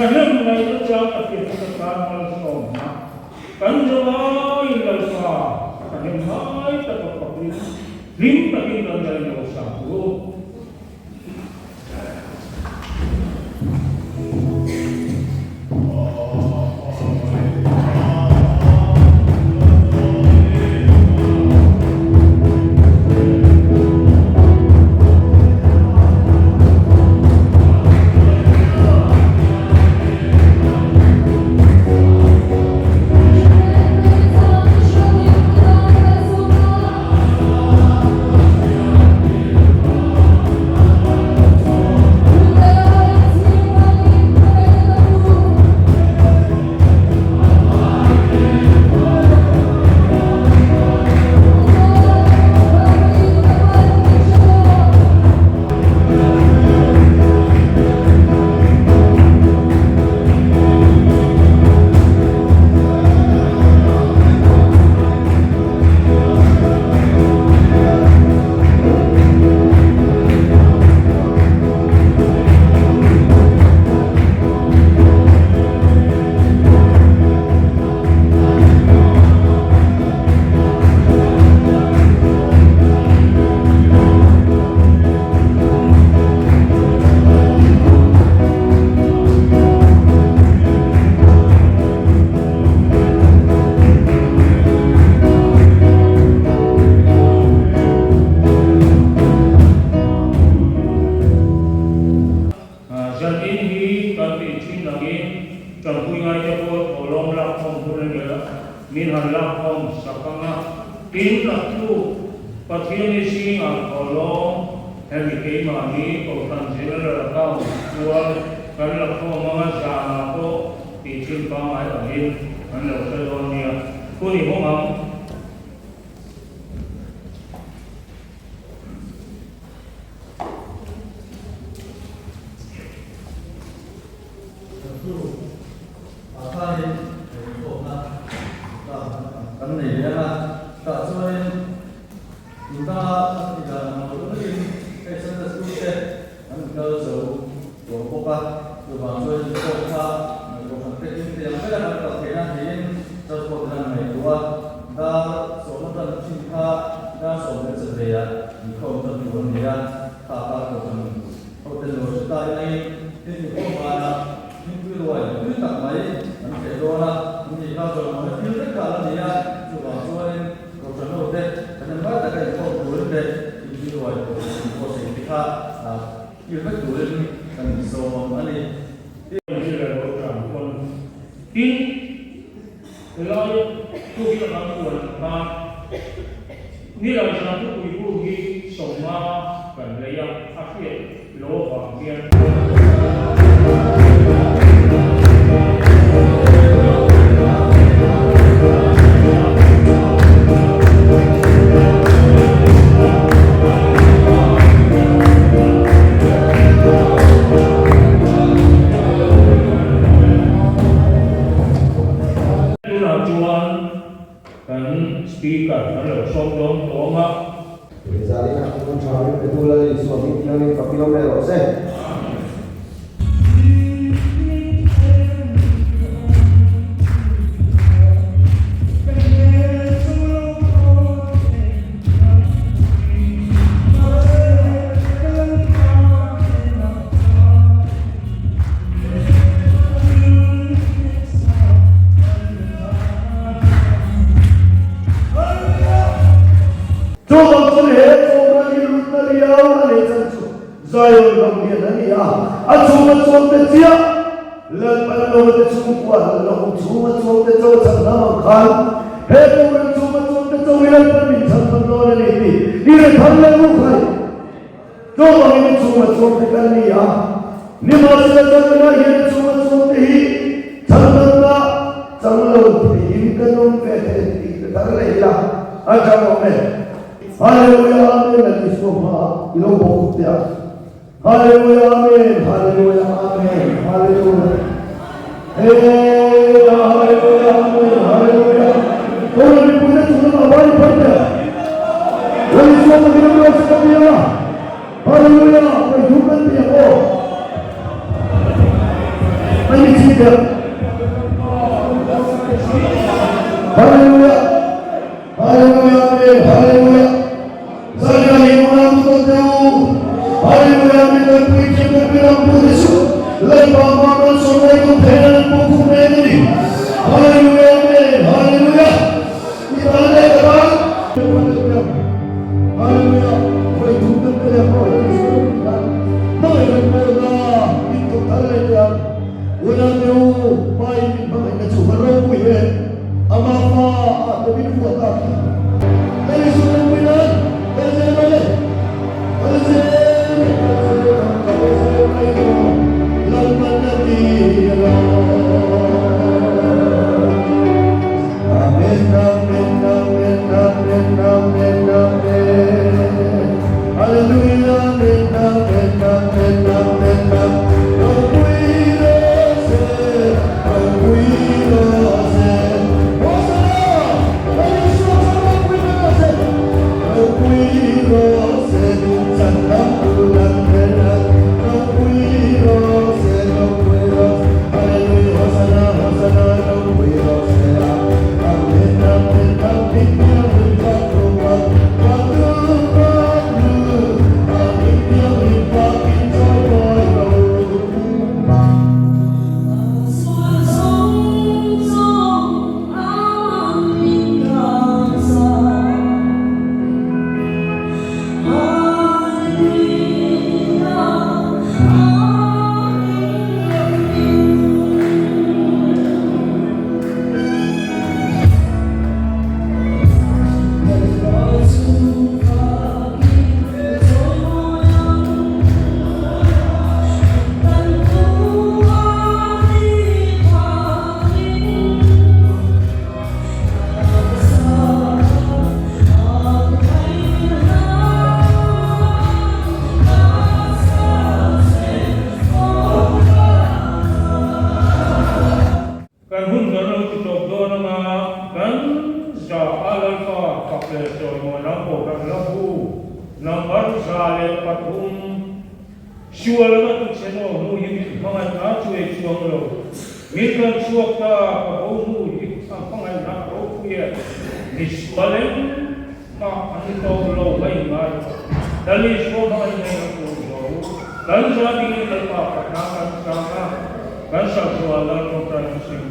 Sanam ngai to cha ka ke ta ka mal so na kan jo ai la sa kan mai ta ko ko rim ta ki na ngai no sa ko min han la phong sakanga tin la tu pathian ni si a kolong hemi ke ma ni ko tan jela la ka wa kan la phong ma sa na ko ti chin pa mai a ni an lo se do ni ko ni ho ma ni là chúng tôi quý phụ khi sống mà cần lấy áp hiện lỗ hoàng thiên speaker alo som dom tonga jadi nak pun cari betul lagi suami kita ni tapi orang merah seh Zion kemudian ni cuma tertia lepas itu cuma lalu cuma terjauh sama kan hebat cuma terjauh wilayah perbincangan pendolan ini thale bukai coba ini cuma terkan ni ni masih ada ini cuma hi chandra canglo himkanum pete thale ya aja momen haleluya amin semua ilo bukti Haleluya amin, haleluya amin, haleluya. Haleluya amin, haleluya. Orang di punya Tuhan awal pada. Lalu semua kita berdoa dia. Haleluya, berdoa dia. Oh. Savior. Hallelujah. Hallelujah. Hallelujah. Saya ingin mengucapkan Hallelujah. Kita puji kepada Tuhan. Lepas makan sampai ke dalam buku ini. Hallelujah. Hallelujah. Kita ada kepada Hallelujah. Boleh juga kita boleh. Hallelujah. Itu Hallelujah. Ulang tu, baik baik kecuali punya. Amapa tapi buat apa? Dari sudah punya, dari mana? Kan sa suala ng transition